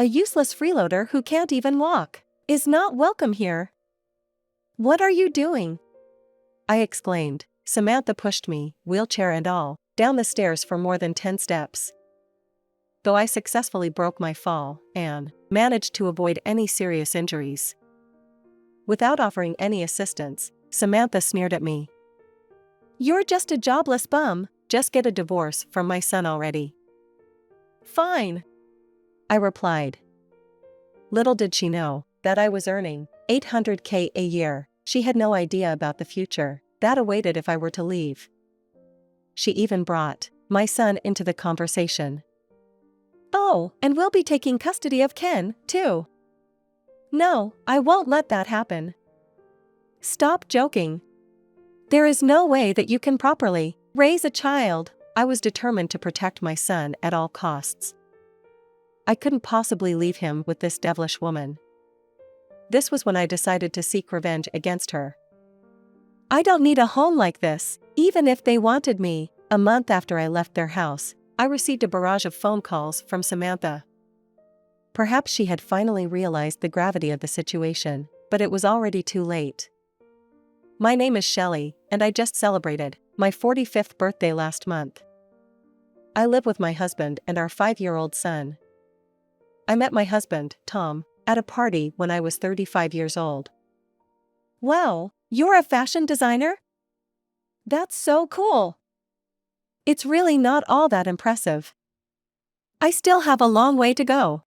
A useless freeloader who can't even walk is not welcome here. What are you doing? I exclaimed. Samantha pushed me, wheelchair and all, down the stairs for more than 10 steps. Though I successfully broke my fall and managed to avoid any serious injuries. Without offering any assistance, Samantha sneered at me. You're just a jobless bum, just get a divorce from my son already. Fine, I replied. Little did she know that I was earning $800K a year. She had no idea about the future that awaited if I were to leave. She even brought my son into the conversation. Oh, and we'll be taking custody of Ken, too. No, I won't let that happen. Stop joking. There is no way that you can properly raise a child. I was determined to protect my son at all costs. I couldn't possibly leave him with this devilish woman. This was when I decided to seek revenge against her. I don't need a home like this, even if they wanted me. A month after I left their house, I received a barrage of phone calls from Samantha. Perhaps she had finally realized the gravity of the situation, but it was already too late. My name is Shelley, and I just celebrated my 45th birthday last month. I live with my husband and our 5-year-old son. I met my husband, Tom, at a party when I was 35 years old. Wow, you're a fashion designer? That's so cool. It's really not all that impressive. I still have a long way to go.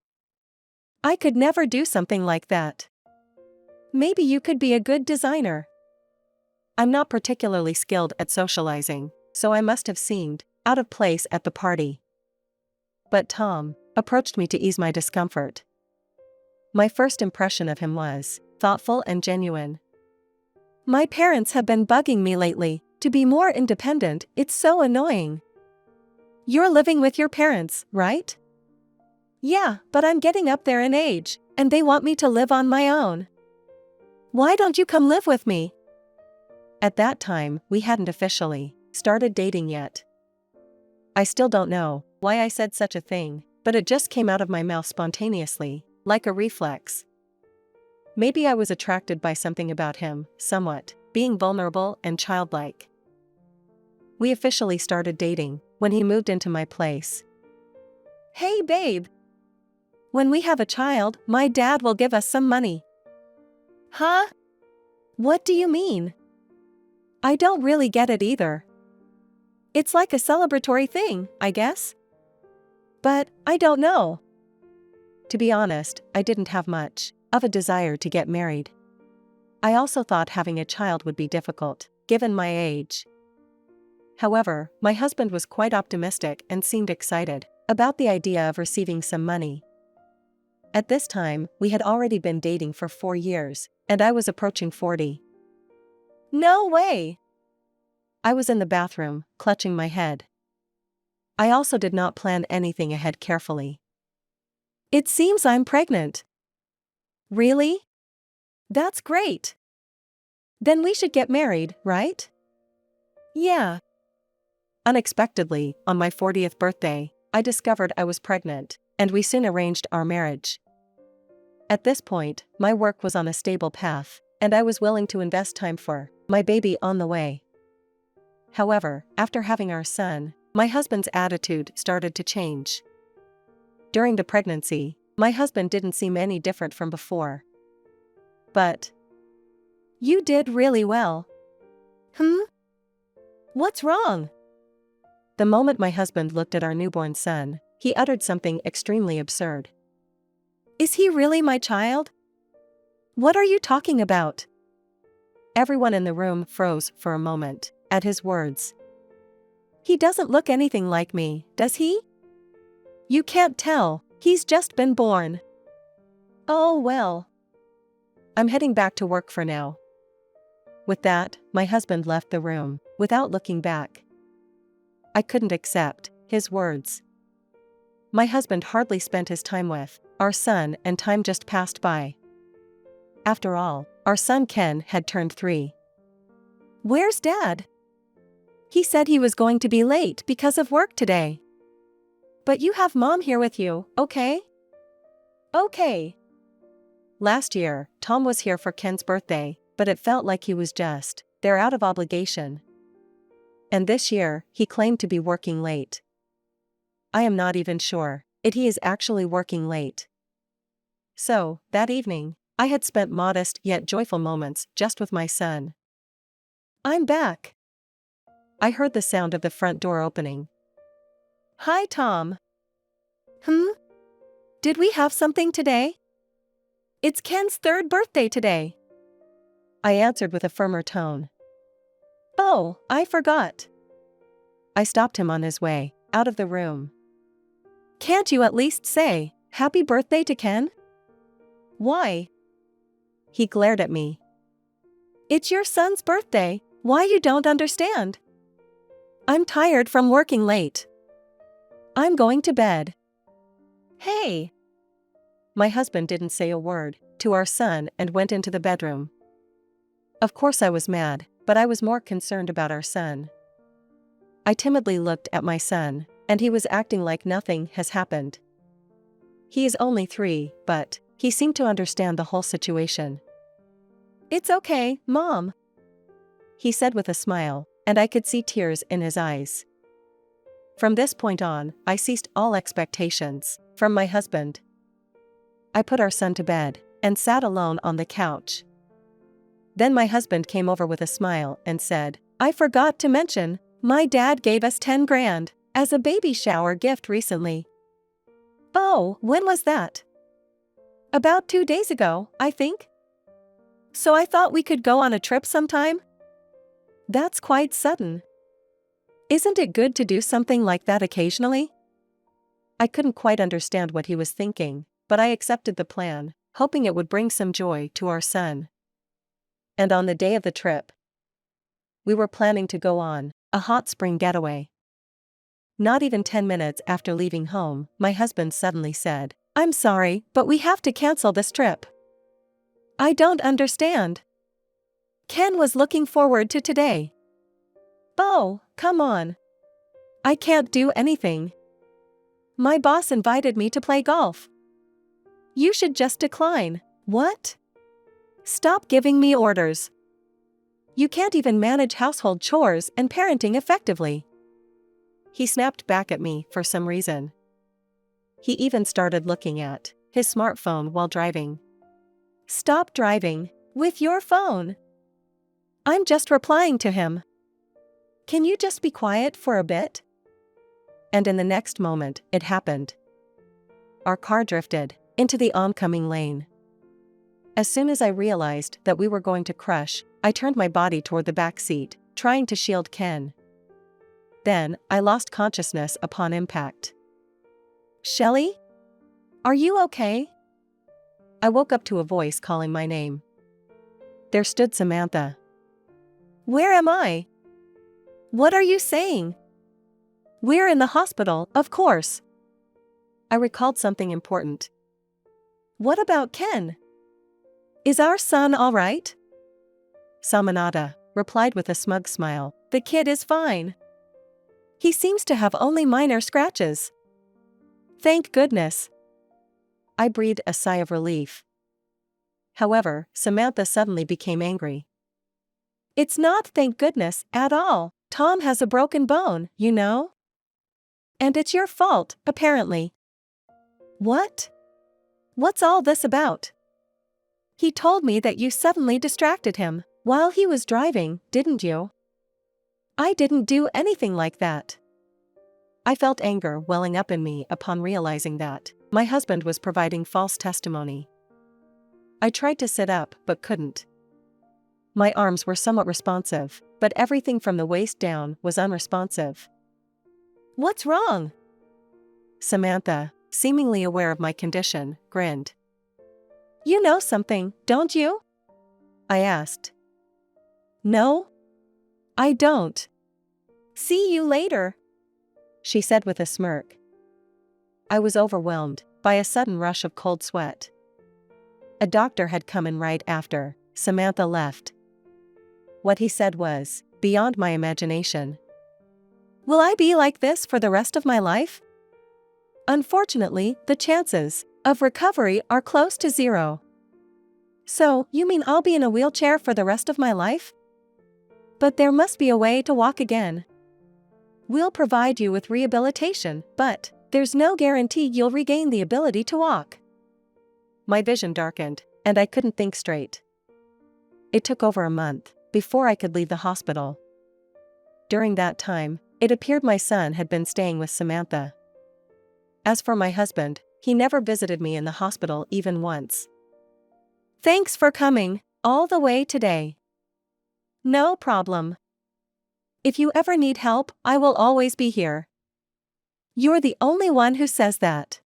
I could never do something like that. Maybe you could be a good designer. I'm not particularly skilled at socializing, so I must have seemed out of place at the party. But Tom approached me to ease my discomfort. My first impression of him was thoughtful and genuine. My parents have been bugging me lately to be more independent. It's so annoying. You're living with your parents, right? Yeah, but I'm getting up there in age, and they want me to live on my own. Why don't you come live with me? At that time, we hadn't officially started dating yet. I still don't know why I said such a thing, but it just came out of my mouth spontaneously, like a reflex. Maybe I was attracted by something about him, somewhat, being vulnerable and childlike. We officially started dating when he moved into my place. Hey babe! When we have a child, my dad will give us some money. Huh? What do you mean? I don't really get it either. It's like a celebratory thing, I guess. But I don't know. To be honest, I didn't have much of a desire to get married. I also thought having a child would be difficult, given my age. However, my husband was quite optimistic and seemed excited about the idea of receiving some money. At this time, we had already been dating for 4 years, and I was approaching 40. No way! I was in the bathroom, clutching my head. I also did not plan anything ahead carefully. It seems I'm pregnant. Really? That's great. Then we should get married, right? Yeah. Unexpectedly, on my 40th birthday, I discovered I was pregnant, and we soon arranged our marriage. At this point, my work was on a stable path, and I was willing to invest time for my baby on the way. However, after having our son, my husband's attitude started to change. During the pregnancy, my husband didn't seem any different from before. But you did really well. What's wrong? The moment my husband looked at our newborn son, he uttered something extremely absurd. Is he really my child? What are you talking about? Everyone in the room froze for a moment at his words. He doesn't look anything like me, does he? You can't tell, he's just been born. Oh well. I'm heading back to work for now. With that, my husband left the room, without looking back. I couldn't accept his words. My husband hardly spent his time with our son, and time just passed by. After all, our son Ken had turned 3. Where's Dad? He said he was going to be late because of work today. But you have Mom here with you, okay? Okay. Last year, Tom was here for Ken's birthday, but it felt like he was just there out of obligation. And this year, he claimed to be working late. I am not even sure if he is actually working late. So, that evening, I had spent modest yet joyful moments just with my son. I'm back. I heard the sound of the front door opening. Hi, Tom. Did we have something today? It's Ken's third birthday today. I answered with a firmer tone. Oh, I forgot. I stopped him on his way out of the room. Can't you at least say, happy birthday to Ken? Why? He glared at me. It's your son's birthday, why you don't understand? I'm tired from working late. I'm going to bed. Hey! My husband didn't say a word to our son and went into the bedroom. Of course I was mad, but I was more concerned about our son. I timidly looked at my son, and he was acting like nothing has happened. He is only 3, but he seemed to understand the whole situation. It's okay, Mom, he said with a smile, and I could see tears in his eyes. From this point on, I ceased all expectations from my husband. I put our son to bed and sat alone on the couch. Then my husband came over with a smile and said, I forgot to mention, my dad gave us 10 grand as a baby shower gift recently. Oh, when was that? About 2 days ago, I think. So I thought we could go on a trip sometime? That's quite sudden. Isn't it good to do something like that occasionally? I couldn't quite understand what he was thinking, but I accepted the plan, hoping it would bring some joy to our son. And on the day of the trip, we were planning to go on a hot spring getaway. Not even 10 minutes after leaving home, my husband suddenly said, I'm sorry, but we have to cancel this trip. I don't understand. Ken was looking forward to today. Oh, come on. I can't do anything. My boss invited me to play golf. You should just decline. What? Stop giving me orders. You can't even manage household chores and parenting effectively. He snapped back at me for some reason. He even started looking at his smartphone while driving. Stop driving with your phone. I'm just replying to him. Can you just be quiet for a bit? And in the next moment, it happened. Our car drifted into the oncoming lane. As soon as I realized that we were going to crush, I turned my body toward the back seat, trying to shield Ken. Then, I lost consciousness upon impact. Shelley? Are you okay? I woke up to a voice calling my name. There stood Samantha. Where am I? What are you saying? We're in the hospital, of course. I recalled something important. What about Ken? Is our son all right? Samanata replied with a smug smile. The kid is fine. He seems to have only minor scratches. Thank goodness. I breathed a sigh of relief. However, Samantha suddenly became angry. It's not thank goodness at all. Tom has a broken bone, you know? And it's your fault, apparently. What? What's all this about? He told me that you suddenly distracted him while he was driving, didn't you? I didn't do anything like that. I felt anger welling up in me upon realizing that my husband was providing false testimony. I tried to sit up but couldn't. My arms were somewhat responsive, but everything from the waist down was unresponsive. What's wrong? Samantha, seemingly aware of my condition, grinned. You know something, don't you? I asked. No? I don't. See you later, she said with a smirk. I was overwhelmed by a sudden rush of cold sweat. A doctor had come in right after Samantha left. What he said was beyond my imagination. Will I be like this for the rest of my life? Unfortunately, the chances of recovery are close to zero. So, you mean I'll be in a wheelchair for the rest of my life? But there must be a way to walk again. We'll provide you with rehabilitation, but there's no guarantee you'll regain the ability to walk. My vision darkened, and I couldn't think straight. It took over a month before I could leave the hospital. During that time, it appeared my son had been staying with Samantha. As for my husband, he never visited me in the hospital even once. Thanks for coming all the way today. No problem. If you ever need help, I will always be here. You're the only one who says that.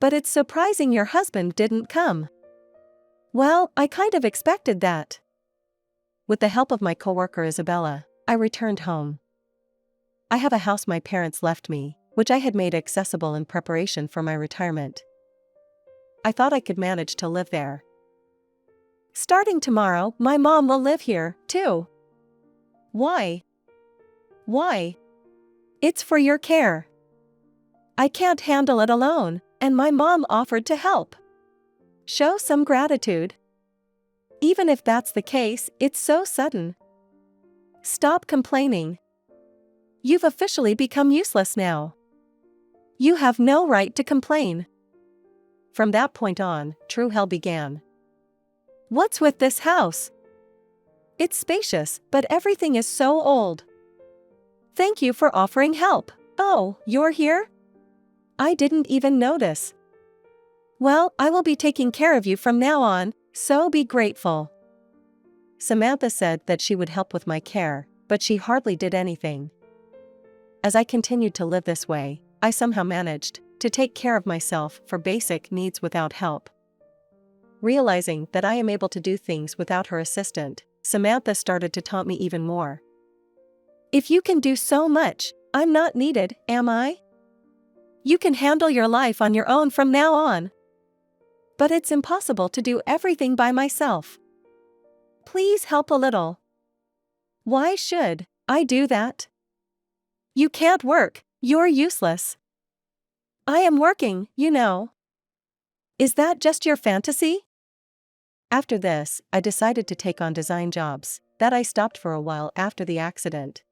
But it's surprising your husband didn't come. Well, I kind of expected that. With the help of my coworker Isabella, I returned home. I have a house my parents left me, which I had made accessible in preparation for my retirement. I thought I could manage to live there. Starting tomorrow, my mom will live here, too. Why? Why? It's for your care. I can't handle it alone, and my mom offered to help. Show some gratitude. Even if that's the case, it's so sudden. Stop complaining. You've officially become useless now. You have no right to complain. From that point on, true hell began. What's with this house? It's spacious, but everything is so old. Thank you for offering help. Oh, you're here? I didn't even notice. Well, I will be taking care of you from now on, so be grateful. Samantha said that she would help with my care, but she hardly did anything. As I continued to live this way, I somehow managed to take care of myself for basic needs without help. Realizing that I am able to do things without her assistant, Samantha started to taunt me even more. If you can do so much, I'm not needed, am I? You can handle your life on your own from now on. But it's impossible to do everything by myself. Please help a little. Why should I do that? You can't work, you're useless. I am working, you know. Is that just your fantasy? After this, I decided to take on design jobs, that I stopped for a while after the accident.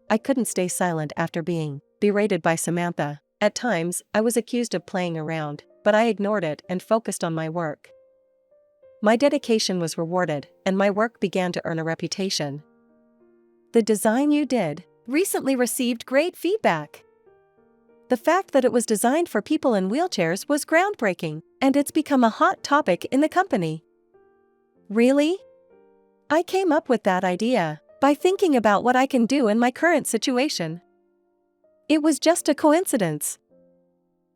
I couldn't stay silent after being berated by Samantha. At times, I was accused of playing around, but I ignored it and focused on my work. My dedication was rewarded, and my work began to earn a reputation. The design you did recently received great feedback. The fact that it was designed for people in wheelchairs was groundbreaking, and it's become a hot topic in the company. Really? I came up with that idea by thinking about what I can do in my current situation. It was just a coincidence.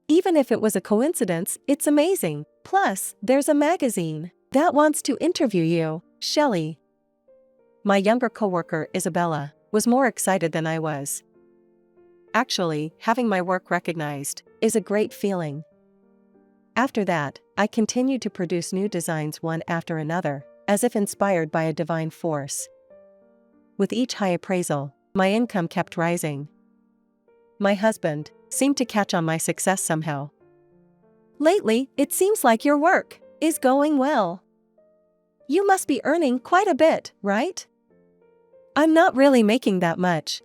Even if it was a coincidence, it's amazing. Plus, there's a magazine that wants to interview you, Shelley. My younger coworker, Isabella, was more excited than I was. Actually, having my work recognized is a great feeling. After that, I continued to produce new designs one after another, as if inspired by a divine force. With each high appraisal, my income kept rising. My husband seemed to catch on my success somehow. Lately, it seems like your work is going well. You must be earning quite a bit, right? I'm not really making that much.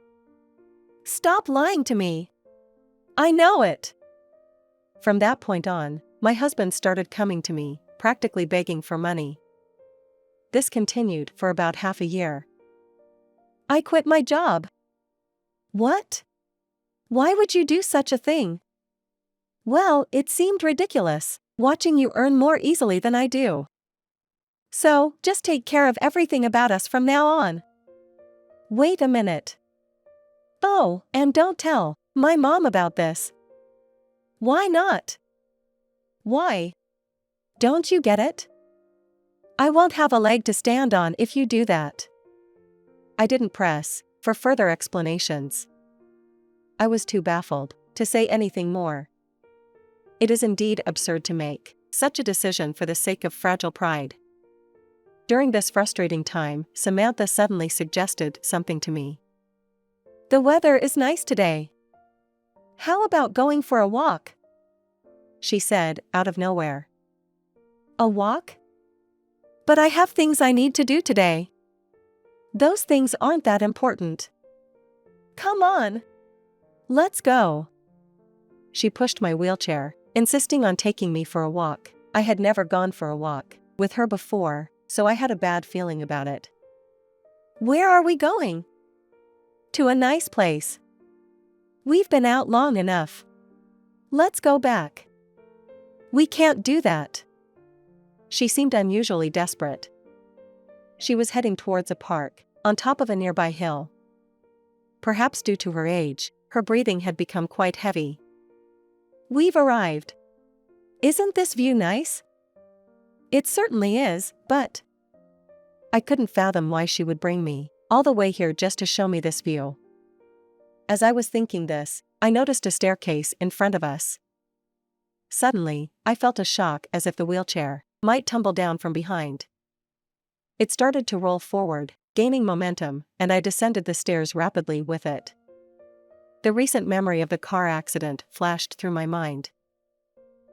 Stop lying to me. I know it. From that point on, my husband started coming to me, practically begging for money. This continued for about half a year. I quit my job. What? Why would you do such a thing? Well, it seemed ridiculous, watching you earn more easily than I do. So, just take care of everything about us from now on. Wait a minute. Oh, and don't tell my mom about this. Why not? Why? Don't you get it? I won't have a leg to stand on if you do that. I didn't press for further explanations. I was too baffled to say anything more. It is indeed absurd to make such a decision for the sake of fragile pride. During this frustrating time, Samantha suddenly suggested something to me. The weather is nice today. How about going for a walk? she said, out of nowhere. A walk? But I have things I need to do today. Those things aren't that important. Come on. Let's go. She pushed my wheelchair, insisting on taking me for a walk. I had never gone for a walk with her before, so I had a bad feeling about it. Where are we going? To a nice place. We've been out long enough. Let's go back. We can't do that. She seemed unusually desperate. She was heading towards a park, on top of a nearby hill. Perhaps due to her age, her breathing had become quite heavy. We've arrived. Isn't this view nice? It certainly is, but... I couldn't fathom why she would bring me all the way here just to show me this view. As I was thinking this, I noticed a staircase in front of us. Suddenly, I felt a shock as if the wheelchair might tumble down from behind. It started to roll forward, gaining momentum, and I descended the stairs rapidly with it. The recent memory of the car accident flashed through my mind.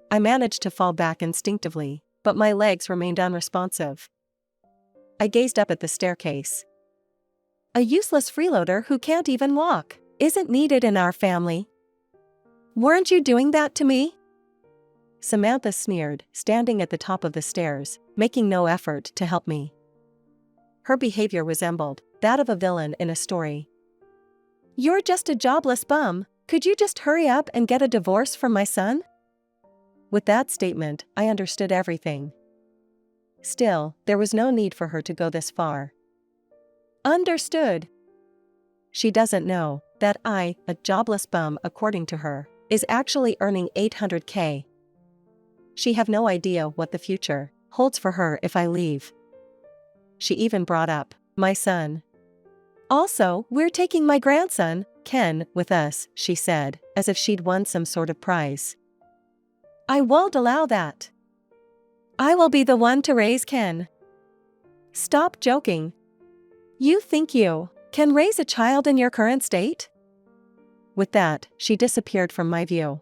I managed to fall back instinctively, but my legs remained unresponsive. I gazed up at the staircase. A useless freeloader who can't even walk isn't needed in our family. Weren't you doing that to me? Samantha sneered, standing at the top of the stairs, making no effort to help me. Her behavior resembled that of a villain in a story. You're just a jobless bum, could you just hurry up and get a divorce from my son? With that statement, I understood everything. Still, there was no need for her to go this far. Understood. She doesn't know that I, a jobless bum according to her, is actually earning $800K. She have no idea what the future holds for her if I leave. She even brought up my son. Also, we're taking my grandson, Ken, with us, she said, as if she'd won some sort of prize. I won't allow that. I will be the one to raise Ken. Stop joking. You think you can raise a child in your current state? With that, she disappeared from my view.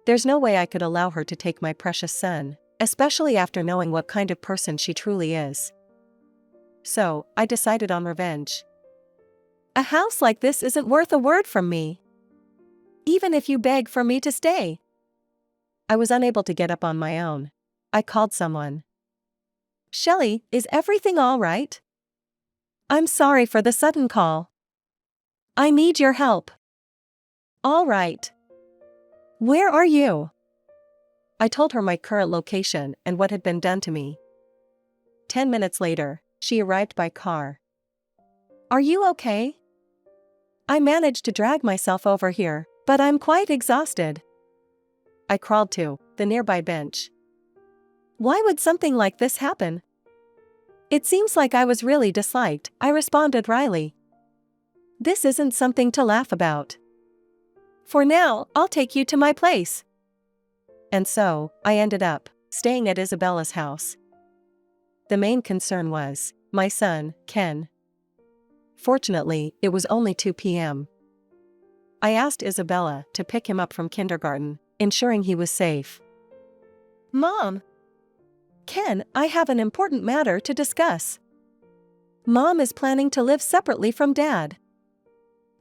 There's no way I could allow her to take my precious son, especially after knowing what kind of person she truly is. So, I decided on revenge. A house like this isn't worth a word from me. Even if you beg for me to stay. I was unable to get up on my own. I called someone. Shelley, is everything all right? I'm sorry for the sudden call. I need your help. All right. Where are you? I told her my current location and what had been done to me. 10 minutes later, she arrived by car. Are you okay? I managed to drag myself over here, but I'm quite exhausted. I crawled to the nearby bench. Why would something like this happen? It seems like I was really disliked, I responded wryly. This isn't something to laugh about. For now, I'll take you to my place. And so, I ended up staying at Isabella's house. The main concern was my son, Ken. Fortunately, it was only 2 p.m. I asked Isabella to pick him up from kindergarten, ensuring he was safe. Mom! Ken, I have an important matter to discuss. Mom is planning to live separately from Dad.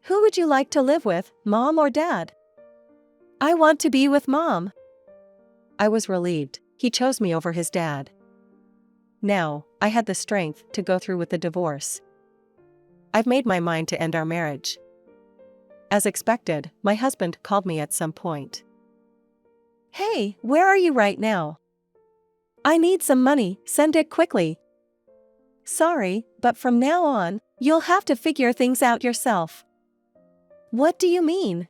Who would you like to live with, Mom or Dad? I want to be with Mom. I was relieved. He chose me over his dad. Now, I had the strength to go through with the divorce. I've made my mind to end our marriage. As expected, my husband called me at some point. Hey, where are you right now? I need some money, send it quickly. Sorry, but from now on, you'll have to figure things out yourself. What do you mean?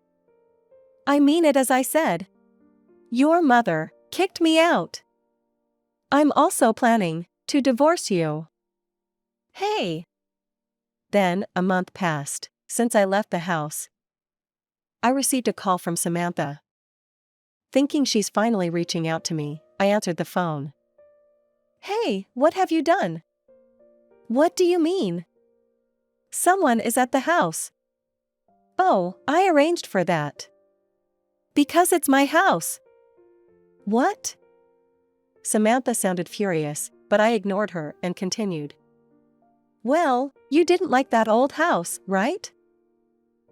I mean it as I said. Your mother kicked me out. I'm also planning to divorce you. Hey! Then, a month passed since I left the house. I received a call from Samantha. Thinking she's finally reaching out to me, I answered the phone. Hey, what have you done? What do you mean? Someone is at the house. Oh, I arranged for that. Because it's my house. What? Samantha sounded furious, but I ignored her and continued. Well, you didn't like that old house, right?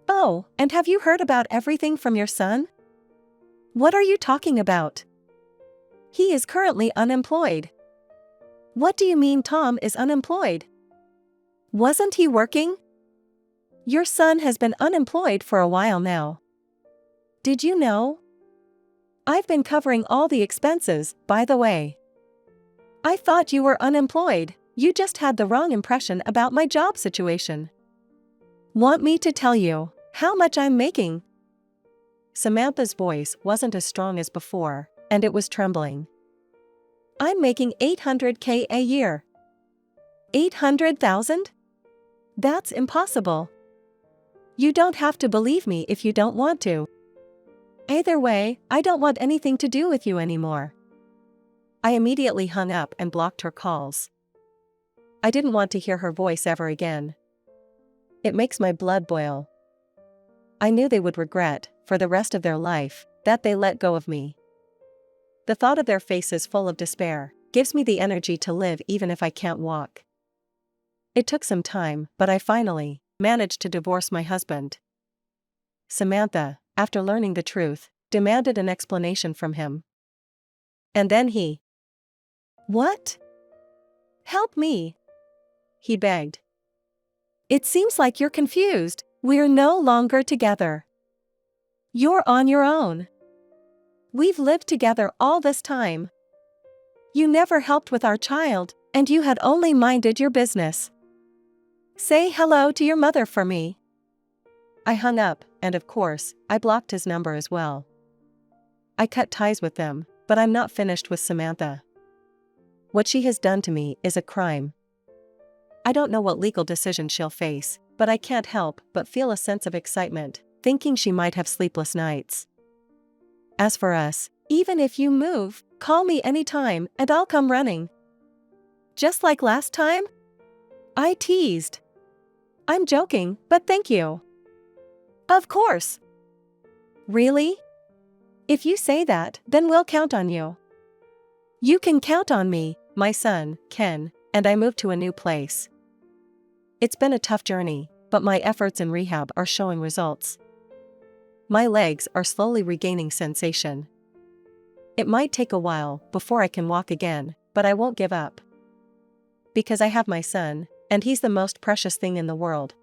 Oh, and have you heard about everything from your son? What are you talking about? He is currently unemployed. What do you mean Tom is unemployed? Wasn't he working? Your son has been unemployed for a while now. Did you know? I've been covering all the expenses, by the way. I thought you were unemployed, you just had the wrong impression about my job situation. Want me to tell you how much I'm making? Samantha's voice wasn't as strong as before, and it was trembling. I'm making $800K a year. 800,000? That's impossible. You don't have to believe me if you don't want to. Either way, I don't want anything to do with you anymore. I immediately hung up and blocked her calls. I didn't want to hear her voice ever again. It makes my blood boil. I knew they would regret, for the rest of their life, that they let go of me. The thought of their faces full of despair gives me the energy to live even if I can't walk. It took some time, but I finally managed to divorce my husband. Samantha, after learning the truth, demanded an explanation from him. And then he. What? Help me, he begged. It seems like you're confused. We're no longer together. You're on your own. We've lived together all this time. You never helped with our child, and you had only minded your business. Say hello to your mother for me. I hung up, and of course, I blocked his number as well. I cut ties with them, but I'm not finished with Samantha. What she has done to me is a crime. I don't know what legal decision she'll face, but I can't help but feel a sense of excitement, thinking she might have sleepless nights. As for us, even if you move, call me anytime and I'll come running. Just like last time? I teased. I'm joking, but thank you. Of course. Really? If you say that, then we'll count on you. You can count on me, my son, Ken, and I moved to a new place. It's been a tough journey, but my efforts in rehab are showing results. My legs are slowly regaining sensation. It might take a while before I can walk again, but I won't give up. Because I have my son, and he's the most precious thing in the world.